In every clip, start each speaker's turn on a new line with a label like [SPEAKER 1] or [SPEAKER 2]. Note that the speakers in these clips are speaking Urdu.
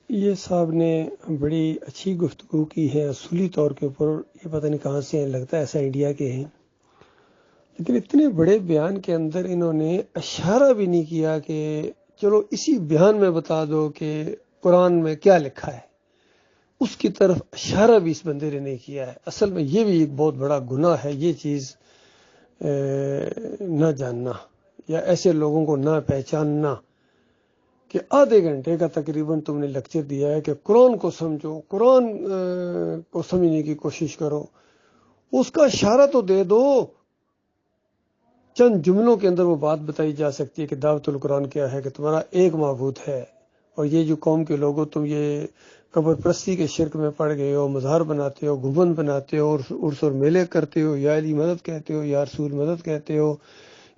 [SPEAKER 1] یہ صاحب نے بڑی اچھی گفتگو کی ہے اصولی طور کے اوپر. یہ پتہ نہیں کہاں سے لگتا ہے ایسا انڈیا کے ہیں، لیکن اتنے بڑے بیان کے اندر انہوں نے اشارہ بھی نہیں کیا کہ چلو اسی بیان میں بتا دو کہ قرآن میں کیا لکھا ہے. اس کی طرف اشارہ بھی اس بندے نے نہیں کیا ہے. اصل میں یہ بھی ایک بہت بڑا گناہ ہے یہ چیز نہ جاننا یا ایسے لوگوں کو نہ پہچاننا کہ آدھے گھنٹے کا تقریباً تم نے لیکچر دیا ہے کہ قرآن کو سمجھو، قرآن کو سمجھنے کی کوشش کرو. اس کا اشارہ تو دے دو. چند جملوں کے اندر وہ بات بتائی جا سکتی ہے کہ دعوت القرآن کیا ہے، کہ تمہارا ایک معبود ہے، اور یہ جو قوم کے لوگوں تم یہ قبر پرستی کے شرک میں پڑ گئے ہو، مزار بناتے ہو، گنبد بناتے ہو، اور عرس اور میلے کرتے ہو، یا علی مدد کہتے ہو، یا رسول مدد کہتے ہو،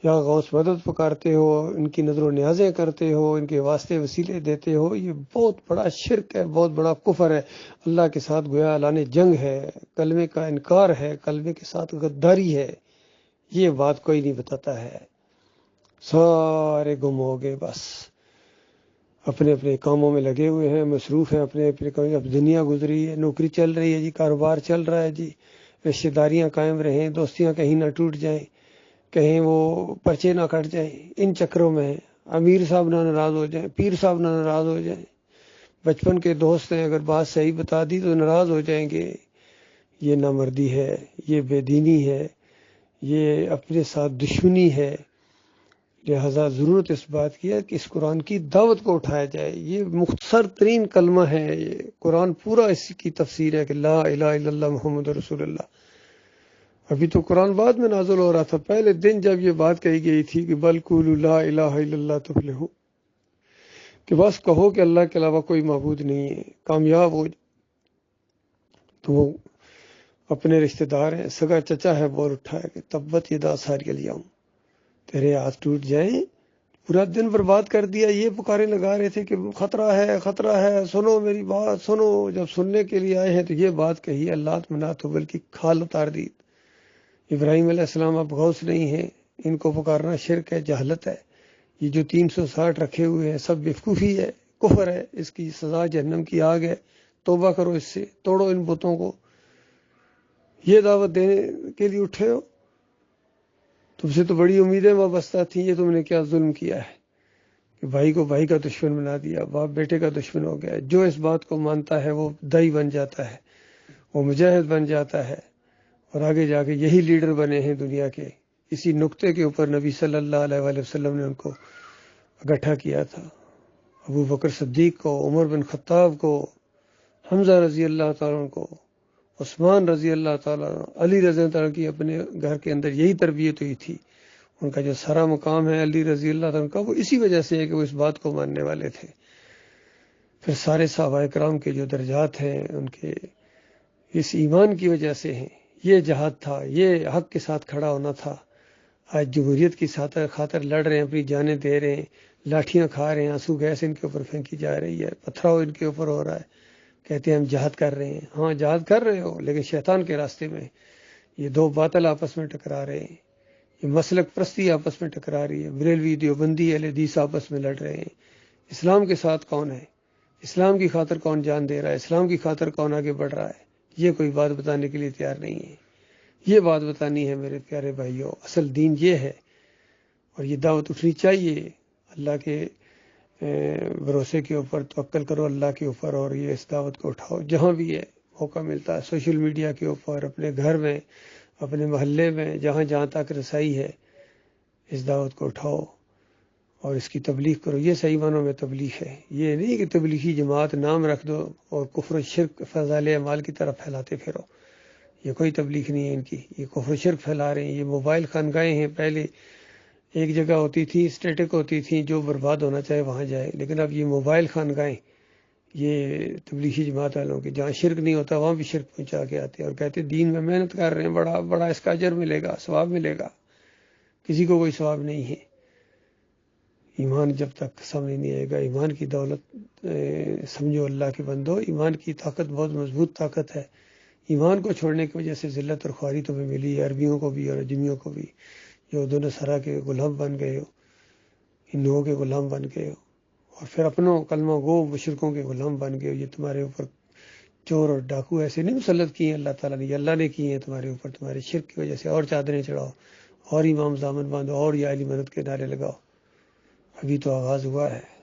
[SPEAKER 1] یا غوث مدد پکارتے ہو، ان کی نظر و نیازیں کرتے ہو، ان کے واسطے وسیلے دیتے ہو. یہ بہت بڑا شرک ہے، بہت بڑا کفر ہے. اللہ کے ساتھ گویا اعلان جنگ ہے، کلمے کا انکار ہے، کلمے کے ساتھ غداری ہے. یہ بات کوئی نہیں بتاتا ہے. سارے گم ہو گئے، بس اپنے اپنے کاموں میں لگے ہوئے ہیں، مصروف ہیں اپنے اپنے کاموں. اب دنیا گزری ہے، نوکری چل رہی ہے جی، کاروبار چل رہا ہے جی، رشتہ داریاں قائم رہیں، دوستیاں کہیں نہ ٹوٹ جائیں، کہیں وہ پرچے نہ کٹ جائیں. ان چکروں میں امیر صاحب نہ ناراض ہو جائیں، پیر صاحب نہ ناراض ہو جائیں. بچپن کے دوست ہیں، اگر بات صحیح بتا دی تو ناراض ہو جائیں گے. یہ نامردی ہے، یہ بے دینی ہے، یہ اپنے ساتھ دشمنی ہے. لہذا ضرورت اس بات کی ہے کہ اس قرآن کی دعوت کو اٹھایا جائے. یہ مختصر ترین کلمہ ہے، یہ قرآن پورا اس کی تفسیر ہے کہ لا الہ الا اللہ محمد رسول اللہ. ابھی تو قرآن بعد میں نازل ہو رہا تھا. پہلے دن جب یہ بات کہی گئی تھی کہ بل قولوا لا الہ الا اللہ تفلحوا، کہ بس کہو کہ اللہ کے علاوہ کوئی معبود نہیں ہے، کامیاب ہو. تو وہ اپنے رشتہ دار ہیں، سگا چچا ہے، بول اٹھا ہے کہ تبت یدا ساری الیوم، تیرے ہاتھ ٹوٹ جائیں. پورا دن برباد کر دیا. یہ پکارے لگا رہے تھے کہ خطرہ ہے، خطرہ ہے، سنو میری بات سنو. جب سننے کے لیے آئے ہیں تو یہ بات کہی، اللہ منات ہو بلکہ کھال اتار دی. ابراہیم علیہ السلام اب غوث نہیں ہیں، ان کو پکارنا شرک ہے، جہالت ہے. یہ جو 360 رکھے ہوئے ہیں سب بیوقوفی ہے، کفر ہے. اس کی سزا جہنم کی آگ ہے. توبہ کرو اس سے، توڑو ان بتوں کو. یہ دعوت دینے کے لیے اٹھے ہو، تم سے تو بڑی امیدیں وابستہ تھیں. یہ تم نے کیا ظلم کیا ہے کہ بھائی کو بھائی کا دشمن بنا دیا، باپ بیٹے کا دشمن ہو گیا. جو اس بات کو مانتا ہے وہ دائی بن جاتا ہے، وہ مجاہد بن جاتا ہے، اور آگے جا کے یہی لیڈر بنے ہیں دنیا کے. اسی نقطے کے اوپر نبی صلی اللہ علیہ وآلہ وسلم نے ان کو اکٹھا کیا تھا. ابو بکر صدیق کو، عمر بن خطاب کو، حمزہ رضی اللہ تعالیٰ کو، عثمان رضی اللہ تعالیٰ، علی رضی اللہ تعالیٰ کی اپنے گھر کے اندر یہی تربیت ہوئی تھی. ان کا جو سارا مقام ہے علی رضی اللہ تعالیٰ کا، وہ اسی وجہ سے ہے کہ وہ اس بات کو ماننے والے تھے. پھر سارے صحابہ کرام کے جو درجات ہیں ان کے اس ایمان کی وجہ سے ہیں. یہ جہاد تھا، یہ حق کے ساتھ کھڑا ہونا تھا. آج جمہوریت کی خاطر لڑ رہے ہیں، اپنی جانیں دے رہے ہیں، لاٹھیاں کھا رہے ہیں، آنسو گیس ان کے اوپر پھینکی جا رہی ہے، پتھراؤ ان کے اوپر ہو رہا ہے. کہتے ہیں ہم جہاد کر رہے ہیں. ہاں جہاد کر رہے ہو، لیکن شیطان کے راستے میں. یہ دو باطل آپس میں ٹکرا رہے ہیں، یہ مسلک پرستی آپس میں ٹکرا رہی ہے، بریلوی دیوبندی اہل حدیث آپس میں لڑ رہے ہیں. اسلام کے ساتھ کون ہے؟ اسلام کی خاطر کون جان دے رہا ہے؟ اسلام کی خاطر کون آگے بڑھ رہا ہے؟ یہ کوئی بات بتانے کے لیے تیار نہیں ہے. یہ بات بتانی ہے میرے پیارے بھائیوں. اصل دین یہ ہے، اور یہ دعوت اٹھنی چاہیے. اللہ کے بھروسے کے اوپر توکل کرو، اللہ کے اوپر، اور یہ اس دعوت کو اٹھاؤ جہاں بھی ہے موقع ملتا ہے. سوشل میڈیا کے اوپر، اپنے گھر میں، اپنے محلے میں، جہاں جہاں تک رسائی ہے اس دعوت کو اٹھاؤ اور اس کی تبلیغ کرو. یہ صحیح معنوں میں تبلیغ ہے. یہ نہیں کہ تبلیغی جماعت نام رکھ دو اور کفر و شرک فضائل اعمال کی طرف پھیلاتے پھرو. یہ کوئی تبلیغ نہیں ہے ان کی. یہ کفر و شرک پھیلا رہے ہیں. یہ موبائل خانقاہیں ہیں. پہلے ایک جگہ ہوتی تھی، اسٹیٹک ہوتی تھی، جو برباد ہونا چاہے وہاں جائے. لیکن اب یہ موبائل خانقاہیں، یہ تبلیغی جماعت والوں کی، جہاں شرک نہیں ہوتا وہاں بھی شرک پہنچا کے آتے ہیں اور کہتے ہیں دین میں محنت کر رہے ہیں، بڑا بڑا اس کا اجر ملے گا، ثواب ملے گا. کسی کو کوئی ثواب نہیں ہے. ایمان جب تک سمجھ نہیں آئے گا، ایمان کی دولت سمجھو اللہ کے بندو. ایمان کی طاقت بہت مضبوط طاقت ہے. ایمان کو چھوڑنے کی وجہ سے ذلت اور خواری تمہیں ملی ہے، عربیوں کو بھی اور اجمیوں کو بھی، جو دونوں سرا کے غلام بن گئے ہو، ان لوگوں کے غلام بن گئے ہو. اور پھر اپنوں کلمہ گو مشرکوں کے غلام بن گئے. یہ تمہارے اوپر چور اور ڈاکو ایسے نہیں مسلط کیے ہیں اللہ تعالیٰ نے، یہ اللہ نے کیے ہیں تمہارے اوپر تمہارے شرک کی وجہ سے. اور چادریں چڑھاؤ، اور امام دامن باندھو، اور یا علی مدد کے نعرے لگاؤ. ابھی تو آغاز ہوا ہے.